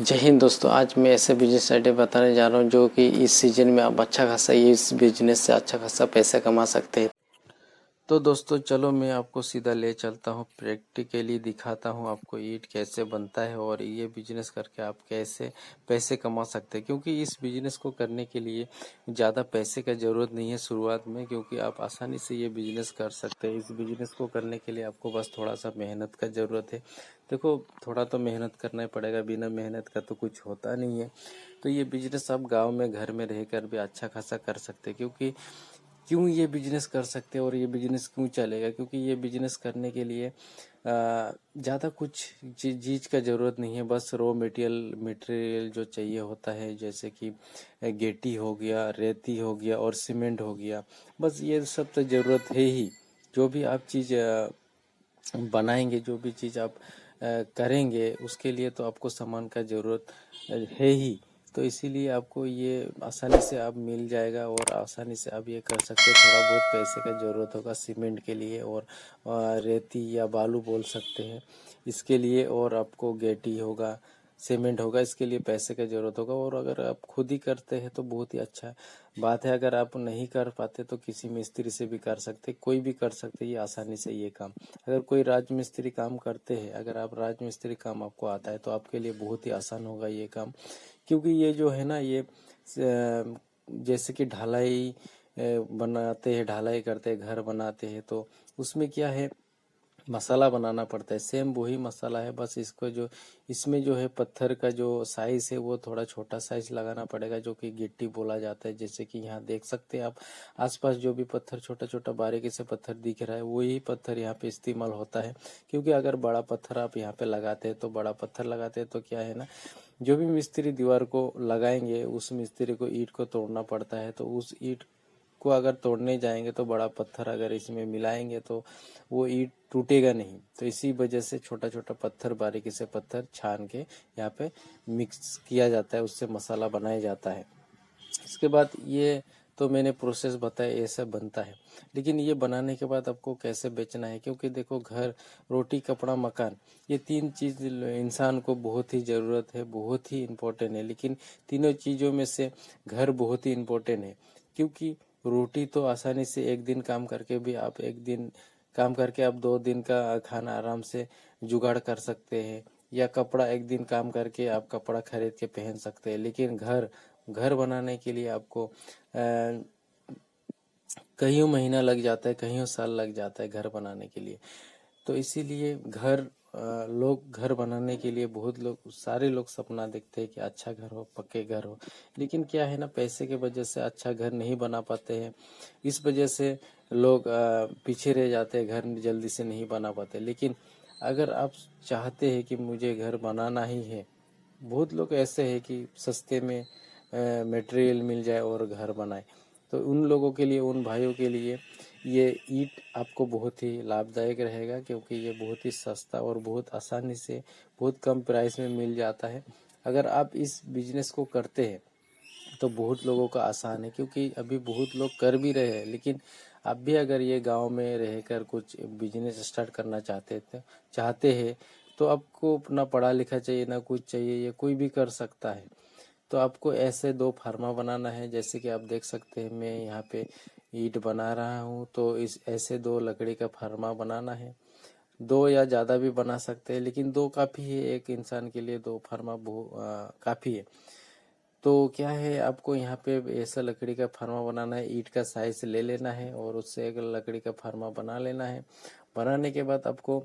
जय हिंद दोस्तों। आज मैं ऐसे बिजनेस आइडिया बताने जा रहा हूँ जो कि इस सीजन में आप अच्छा खासा इस बिजनेस से अच्छा खासा पैसा कमा सकते हैं। तो दोस्तों चलो मैं आपको सीधा ले चलता हूँ, प्रैक्टिकली दिखाता हूँ आपको ईंट कैसे बनता है और ये बिजनेस करके आप कैसे पैसे कमा सकते हैं। क्योंकि इस बिजनेस को करने के लिए ज़्यादा पैसे का ज़रूरत नहीं है शुरुआत में, क्योंकि आप आसानी से ये बिजनेस कर सकते हैं। इस बिजनेस को करने के लिए आपको बस थोड़ा सा मेहनत का ज़रूरत है। देखो थोड़ा तो मेहनत करना ही पड़ेगा, बिना मेहनत का तो कुछ होता नहीं है। तो ये बिजनेस आप गाँव में घर में रहकर भी अच्छा खासा कर सकते हैं। क्योंकि क्यों ये बिजनेस कर सकते हैं और ये बिजनेस क्यों चलेगा, क्योंकि ये बिजनेस करने के लिए ज़्यादा कुछ चीज़ का ज़रूरत नहीं है। बस रॉ मटेरियल जो चाहिए होता है, जैसे कि गिट्टी हो गया, रेती हो गया और सीमेंट हो गया। बस ये सब तो ज़रूरत है ही। जो भी आप चीज़ बनाएंगे, जो भी चीज़ आप करेंगे, उसके लिए तो आपको सामान का ज़रूरत है ही। तो इसीलिए आपको ये आसानी से आप मिल जाएगा और आसानी से आप ये कर सकते हैं। थोड़ा बहुत पैसे का ज़रूरत होगा सीमेंट के लिए और रेती या बालू बोल सकते हैं इसके लिए, और आपको गेटी होगा, सीमेंट होगा, इसके लिए पैसे का ज़रूरत होगा। और अगर आप खुद ही करते हैं तो बहुत ही अच्छा बात है। अगर आप नहीं कर पाते तो किसी मिस्त्री से भी कर सकते, कोई भी कर सकते ये आसानी से ये काम। अगर कोई राजमिस्त्री काम करते हैं, अगर आप राजमिस्त्री काम आपको आता है तो आपके लिए बहुत ही आसान होगा ये काम। क्योंकि ये जो है ना, ये जैसे कि ढलाई बनाते हैं, ढलाई करते हैं, घर बनाते हैं, तो उसमें क्या है, मसाला बनाना पड़ता है। सेम वही मसाला है, बस इसको जो इसमें जो है पत्थर का जो साइज है वो थोड़ा छोटा साइज लगाना पड़ेगा, जो कि गिट्टी बोला जाता है। जैसे कि यहाँ देख सकते हैं आप आसपास जो भी पत्थर छोटा छोटा बारीकी से पत्थर दिख रहा है, वही पत्थर यहाँ पे इस्तेमाल होता है। क्योंकि अगर बड़ा पत्थर आप यहाँ पे लगाते हैं, तो बड़ा पत्थर लगाते हैं तो क्या है ना, जो भी मिस्त्री दीवार को लगाएंगे उस मिस्त्री को ईंट को तोड़ना पड़ता है। तो उस ईंट को अगर तोड़ने जाएंगे तो बड़ा पत्थर अगर इसमें मिलाएंगे तो वो ईंट टूटेगा नहीं। तो इसी वजह से छोटा छोटा पत्थर, बारीकी से पत्थर छान के यहाँ पे मिक्स किया जाता है, उससे मसाला बनाया जाता है। इसके बाद ये तो मैंने प्रोसेस बताया, ये सब बनता है। लेकिन ये बनाने के बाद आपको कैसे बेचना है, क्योंकि देखो घर, रोटी, कपड़ा, मकान, ये तीन चीज़ इंसान को बहुत ही ज़रूरत है, बहुत ही इम्पोर्टेंट है। लेकिन तीनों चीज़ों में से घर बहुत ही इम्पोर्टेंट है। क्योंकि रोटी तो आसानी से एक दिन काम करके भी आप एक दिन काम करके आप 2 दिन का खाना आराम से जुगाड़ कर सकते हैं, या कपड़ा एक दिन काम करके आप कपड़ा खरीद के पहन सकते हैं। लेकिन घर घर बनाने के लिए आपको कईयों महीना लग जाता है, कईयों साल लग जाता है घर बनाने के लिए। तो इसीलिए लोग घर बनाने के लिए बहुत लोग, सारे लोग सपना देखते हैं कि अच्छा घर हो, पक्के घर हो। लेकिन क्या है ना, पैसे के वजह से अच्छा घर नहीं बना पाते हैं। इस वजह से लोग पीछे रह जाते हैं, घर जल्दी से नहीं बना पाते। लेकिन अगर आप चाहते हैं कि मुझे घर बनाना ही है, बहुत लोग ऐसे हैं कि सस्ते में मटेरियल मिल जाए और घर बनाए, तो उन लोगों के लिए, उन भाइयों के लिए ये ईंट आपको बहुत ही लाभदायक रहेगा। क्योंकि ये बहुत ही सस्ता और बहुत आसानी से, बहुत कम प्राइस में मिल जाता है। अगर आप इस बिजनेस को करते हैं तो बहुत लोगों का आसान है, क्योंकि अभी बहुत लोग कर भी रहे हैं। लेकिन आप भी अगर ये गांव में रहकर कुछ बिजनेस स्टार्ट करना चाहते हैं, तो आपको ना पढ़ा लिखा चाहिए, ना कुछ चाहिए, ये कोई भी कर सकता है। तो आपको ऐसे 2 फार्मा बनाना है। जैसे कि आप देख सकते हैं मैं यहाँ पे ईंट बना रहा हूँ, तो इस ऐसे 2 लकड़ी का फार्मा बनाना है। 2 या ज़्यादा भी बना सकते हैं, लेकिन 2 काफ़ी है, एक इंसान के लिए 2 फार्मा काफ़ी है। तो क्या है, आपको यहाँ पे ऐसा लकड़ी का फार्मा बनाना है, ईंट का साइज ले लेना है और उससे एक लकड़ी का फार्मा बना लेना है। बनाने के बाद आपको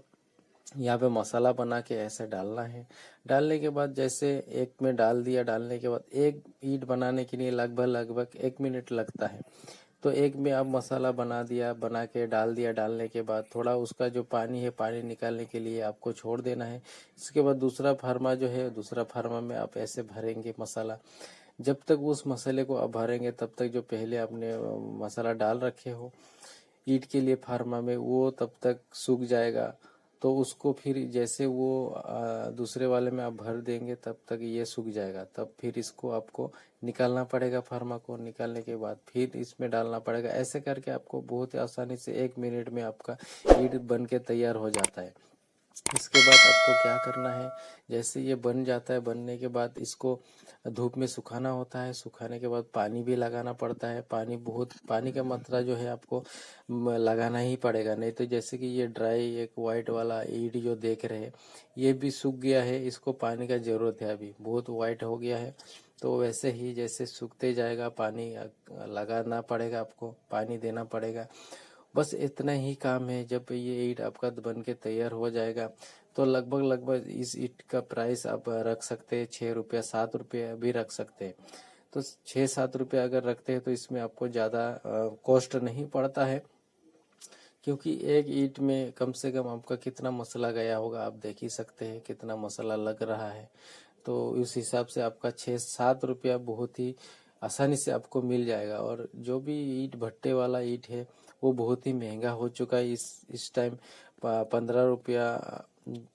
यहाँ पे मसाला बना के ऐसे डालना है। डालने के बाद जैसे एक में डाल दिया, डालने के बाद एक ईंट बनाने के लिए लगभग 1 मिनट लगता है। तो एक में आप मसाला बना दिया, बना के डाल दिया, डालने के बाद थोड़ा उसका जो पानी है, पानी निकालने के लिए आपको छोड़ देना है। इसके बाद दूसरा फार्मा जो है, दूसरा फार्मा में आप ऐसे भरेंगे मसाला। जब तक उस मसाले को आप भरेंगे तब तक जो पहले आपने मसाला डाल रखे हो ईंट के लिए फार्मा में, वो तब तक सूख जाएगा। तो उसको फिर जैसे वो दूसरे वाले में आप भर देंगे तब तक ये सूख जाएगा। तब फिर इसको आपको निकालना पड़ेगा, फार्मा को निकालने के बाद फिर इसमें डालना पड़ेगा। ऐसे करके आपको बहुत ही आसानी से 1 मिनट में आपका ईंट बन के तैयार हो जाता है। इसके बाद आपको क्या करना है, जैसे ये बन जाता है, बनने के बाद इसको धूप में सुखाना होता है। सुखाने के बाद पानी भी लगाना पड़ता है। पानी का मात्रा जो है आपको लगाना ही पड़ेगा, नहीं तो जैसे कि ये ड्राई एक वाइट वाला ईंट जो देख रहे हैं, ये भी सूख गया है, इसको पानी का ज़रूरत है, अभी बहुत वाइट हो गया है। तो वैसे ही जैसे सूखते जाएगा पानी लगाना पड़ेगा, आपको पानी देना पड़ेगा। बस इतना ही काम है। जब ये ईंट आपका बन के तैयार हो जाएगा तो लगभग इस ईंट का प्राइस आप रख सकते हैं 6 रुपया 7 रुपया भी रख सकते हैं। तो 6-7 रुपया अगर रखते हैं तो इसमें आपको ज़्यादा कॉस्ट नहीं पड़ता है, क्योंकि एक ईंट में कम से कम आपका कितना मसाला गया होगा आप देख ही सकते हैं, कितना मसाला लग रहा है। तो उस हिसाब से आपका 6-7 रुपया बहुत ही आसानी से आपको मिल जाएगा। और जो भी ईंट भट्टे वाला ईंट है वो बहुत ही महंगा हो चुका है इस टाइम। 15 रुपया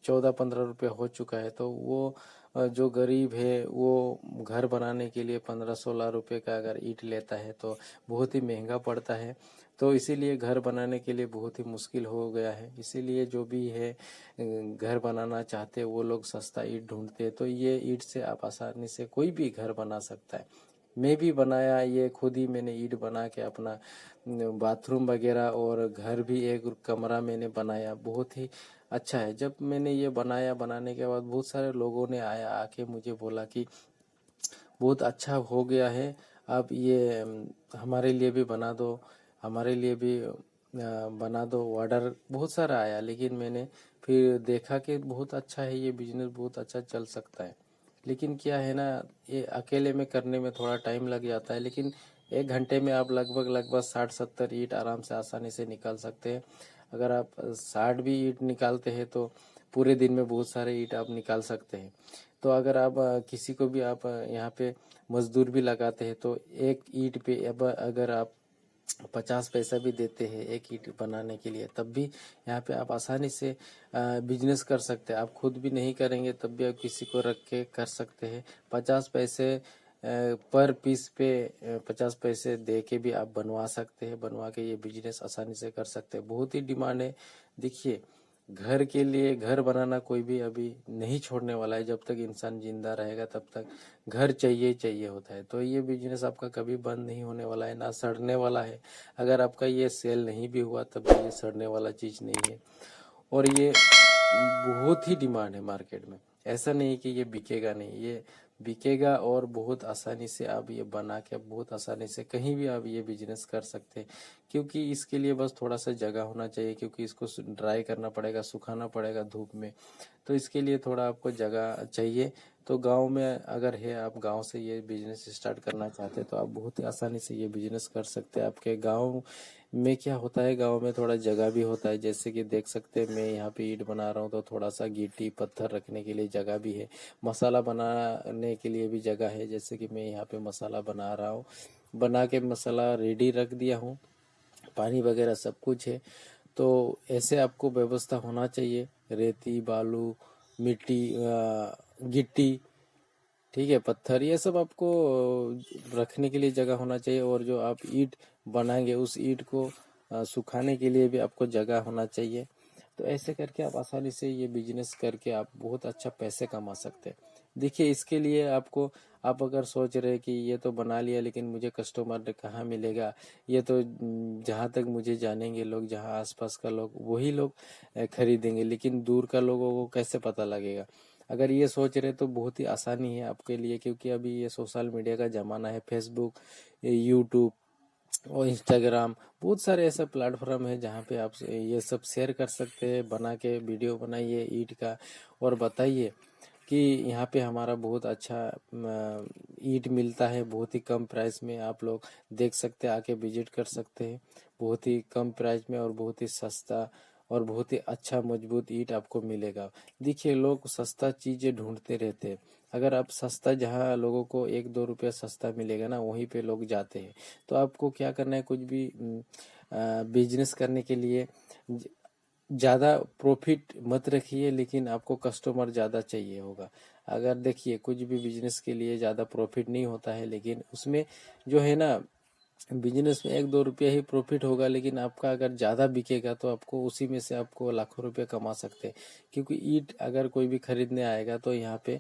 14-15 रुपया हो चुका है। तो वो जो गरीब है वो घर बनाने के लिए 15-16 रुपये का अगर ईंट लेता है तो बहुत ही महंगा पड़ता है। तो इसीलिए घर बनाने के लिए बहुत ही मुश्किल हो गया है। इसीलिए जो भी है घर बनाना चाहते हैं वो लोग सस्ता ईंट ढूंढते हैं। तो ये ईंट से आप आसानी से कोई भी घर बना सकता है। मैं भी बनाया, ये खुद ही मैंने ईंट बना के अपना बाथरूम वगैरह और घर भी एक कमरा मैंने बनाया। बहुत ही अच्छा है। जब मैंने ये बनाया, बनाने के बाद बहुत सारे लोगों ने आके मुझे बोला कि बहुत अच्छा हो गया है, आप ये हमारे लिए भी बना दो, हमारे लिए भी बना दो। ऑर्डर बहुत सारा आया, लेकिन मैंने फिर देखा कि बहुत अच्छा है, ये बिजनेस बहुत अच्छा चल सकता है। लेकिन क्या है ना, ये अकेले में करने में थोड़ा टाइम लग जाता है, लेकिन 1 घंटे में आप लगभग 60-70 ईंट आराम से आसानी से निकाल सकते हैं। अगर आप 60 भी ईंट निकालते हैं तो पूरे दिन में बहुत सारे ईंट आप निकाल सकते हैं। तो अगर आप किसी को भी आप यहाँ पे मजदूर भी लगाते हैं तो एक ईंट पे अब अगर आप 50 पैसा भी देते हैं एक ईंट बनाने के लिए, तब भी यहाँ पे आप आसानी से बिजनेस कर सकते हैं। आप खुद भी नहीं करेंगे तब भी आप किसी को रख के कर सकते हैं। 50 पैसे पर पीस पे 50 पैसे दे के भी आप बनवा सकते हैं। बनवा के ये बिजनेस आसानी से कर सकते हैं। बहुत ही डिमांड है। देखिए, घर के लिए घर बनाना कोई भी अभी नहीं छोड़ने वाला है। जब तक इंसान जिंदा रहेगा तब तक घर चाहिए चाहिए होता है। तो ये बिजनेस आपका कभी बंद नहीं होने वाला है, ना सड़ने वाला है। अगर आपका ये सेल नहीं भी हुआ तब भी ये सड़ने वाला चीज़ नहीं है। और ये बहुत ही डिमांड है मार्केट में। ऐसा नहीं कि ये बिकेगा नहीं, ये बिकेगा। और बहुत आसानी से आप ये बना के बहुत आसानी से कहीं भी आप ये बिजनेस कर सकते हैं। क्योंकि इसके लिए बस थोड़ा सा जगह होना चाहिए, क्योंकि इसको ड्राई करना पड़ेगा, सुखाना पड़ेगा धूप में। तो इसके लिए थोड़ा आपको जगह चाहिए। तो गांव में अगर है, आप गांव से ये बिजनेस स्टार्ट करना चाहते हैं तो आप बहुत ही आसानी से ये बिजनेस कर सकते हैं। आपके गांव में क्या होता है, गांव में थोड़ा जगह भी होता है। जैसे कि देख सकते हैं मैं यहाँ पे ईंट बना रहा हूँ तो थोड़ा सा गिट्टी पत्थर रखने के लिए जगह भी है। मसाला बनाने के लिए भी जगह है। जैसे कि मैं यहाँ पे मसाला बना रहा हूँ, बना के मसाला रेडी रख दिया हूँ, पानी वगैरह सब कुछ है। तो ऐसे आपको व्यवस्था होना चाहिए। रेती बालू मिट्टी गिट्टी, ठीक है, पत्थर, ये सब आपको रखने के लिए जगह होना चाहिए। और जो आप ईंट बनाएंगे उस ईंट को सुखाने के लिए भी आपको जगह होना चाहिए। तो ऐसे करके आप आसानी से ये बिजनेस करके आप बहुत अच्छा पैसे कमा सकते हैं। देखिए, इसके लिए आपको, आप अगर सोच रहे हैं कि ये तो बना लिया लेकिन मुझे कस्टमर कहाँ मिलेगा, ये तो जहाँ तक मुझे जानेंगे लोग, जहाँ आसपास का लोग वही लोग खरीदेंगे, लेकिन दूर का लोगों को कैसे पता लगेगा। अगर ये सोच रहे तो बहुत ही आसानी है आपके लिए, क्योंकि अभी ये सोशल मीडिया का ज़माना है। फेसबुक, यूट्यूब और इंस्टाग्राम, बहुत सारे ऐसे प्लेटफॉर्म है जहाँ पे आप ये सब शेयर कर सकते हैं। बना के वीडियो बनाइए ईंट का और बताइए कि यहाँ पे हमारा बहुत अच्छा ईंट मिलता है, बहुत ही कम प्राइस में। आप लोग देख सकते हैं, आके विजिट कर सकते हैं। बहुत ही कम प्राइस में और बहुत ही सस्ता और बहुत ही अच्छा मजबूत ईंट आपको मिलेगा। देखिए, लोग सस्ता चीज़ें ढूंढते रहते हैं। अगर आप सस्ता, जहाँ लोगों को 1-2 रुपया सस्ता मिलेगा ना, वहीं पे लोग जाते हैं। तो आपको क्या करना है, कुछ भी बिजनेस करने के लिए ज़्यादा प्रॉफिट मत रखिए, लेकिन आपको कस्टमर ज़्यादा चाहिए होगा। अगर देखिए, कुछ भी बिजनेस के लिए ज़्यादा प्रॉफिट नहीं होता है, लेकिन उसमें जो है ना, बिजनेस में 1-2 रुपया ही प्रॉफिट होगा, लेकिन आपका अगर ज़्यादा बिकेगा तो आपको उसी में से आपको लाखों रुपए कमा सकते हैं। क्योंकि ईंट अगर कोई भी खरीदने आएगा तो यहाँ पे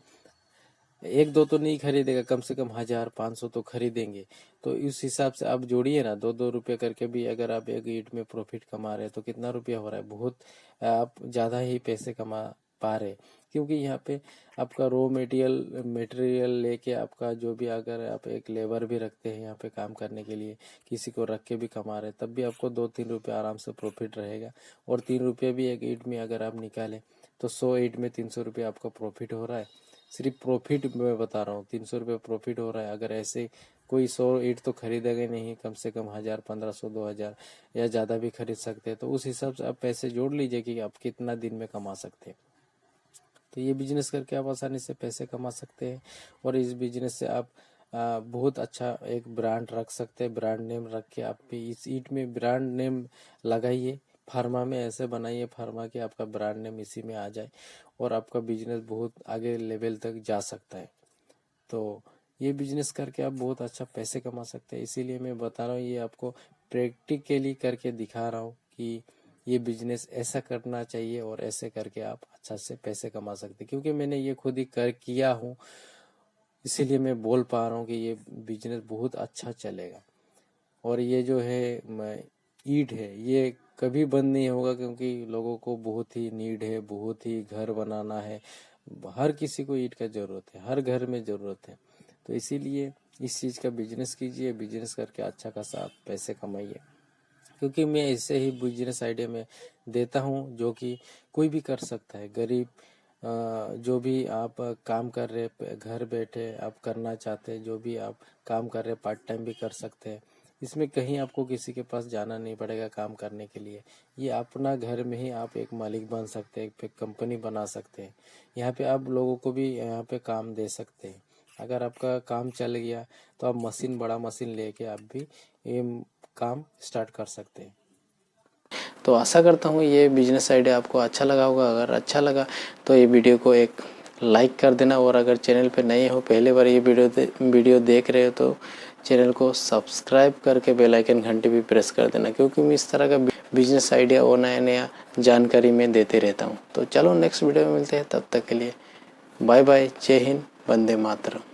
1-2 तो नहीं खरीदेगा, कम से कम 1000-500 तो खरीदेंगे। तो इस हिसाब से आप जोड़िए ना, 2-2 रुपये करके भी अगर आप एक ईंट में प्रॉफिट कमा रहे हैं तो कितना रुपया हो रहा है, बहुत आप ज़्यादा ही पैसे कमा पा रहे। क्योंकि यहाँ पे आपका रॉ मटेरियल लेके आपका जो भी, अगर आप एक लेबर भी रखते हैं यहाँ पे काम करने के लिए, किसी को रख के भी कमा रहे, तब भी आपको 2-3 रुपये आराम से प्रॉफिट रहेगा। और 3 रुपये भी एक ईंट में अगर आप निकालें तो 100 ईंट में 300 रुपये आपका प्रॉफिट हो रहा है। सिर्फ प्रॉफिट मैं बता रहा हूँ, 300 रुपये प्रॉफिट हो रहा है। अगर ऐसे कोई 100 ईंट तो खरीदेगा नहीं, कम से कम 1000-1500-2000 या ज़्यादा भी खरीद सकते हैं। तो उस हिसाब से आप पैसे जोड़ लीजिए कि आप कितना दिन में कमा सकते हैं। तो ये बिजनेस करके आप आसानी से पैसे कमा सकते हैं। और इस बिजनेस से आप बहुत अच्छा एक ब्रांड रख सकते हैं। ब्रांड नेम रख के आप भी इस ईंट में ब्रांड नेम लगाइए, फार्मा में ऐसे बनाइए फार्मा कि आपका ब्रांड नेम इसी में आ जाए और आपका बिजनेस बहुत आगे लेवल तक जा सकता है। तो ये बिजनेस करके आप बहुत अच्छा पैसे कमा सकते हैं। इसीलिए मैं बता रहा हूँ, ये आपको प्रैक्टिकली करके दिखा रहा हूँ कि ये बिजनेस ऐसा करना चाहिए और ऐसे करके आप अच्छा से पैसे कमा सकते हैं। क्योंकि मैंने ये खुद ही किया हूँ, इसीलिए मैं बोल पा रहा हूँ कि ये बिजनेस बहुत अच्छा चलेगा। और ये जो है ईंट है, ये कभी बंद नहीं होगा, क्योंकि लोगों को बहुत ही नीड है, बहुत ही घर बनाना है, हर किसी को ईंट का ज़रूरत है, हर घर में ज़रूरत है। तो इसीलिए इस चीज़ का बिजनेस कीजिए, बिजनेस करके अच्छा खासा आप पैसे कमाइए। क्योंकि मैं ऐसे ही बिजनेस आइडिया में देता हूँ जो कि कोई भी कर सकता है। गरीब जो भी आप काम कर रहे घर बैठे आप करना चाहते हैं, जो भी आप काम कर रहे पार्ट टाइम भी कर सकते हैं। इसमें कहीं आपको किसी के पास जाना नहीं पड़ेगा काम करने के लिए। ये अपना घर में ही आप एक मालिक बन सकते हैं, एक कंपनी बना सकते हैं। यहाँ पे आप लोगों को भी यहाँ पे काम दे सकते हैं। अगर आपका काम चल गया तो आप बड़ा मशीन लेके आप भी ये काम स्टार्ट कर सकते हैं। तो आशा करता हूँ ये बिजनेस आइडिया आपको अच्छा लगा होगा। अगर अच्छा लगा तो ये वीडियो को एक लाइक कर देना, और अगर चैनल पे नए हो, पहले बार ये वीडियो देख रहे हो, तो चैनल को सब्सक्राइब करके बेल आइकन घंटी भी प्रेस कर देना, क्योंकि मैं इस तरह का बिजनेस आइडिया और नया जानकारी मैं देते रहता हूँ। तो चलो नेक्स्ट वीडियो में मिलते हैं, तब तक के लिए बाय बाय, जय हिंद, वंदे मातरम।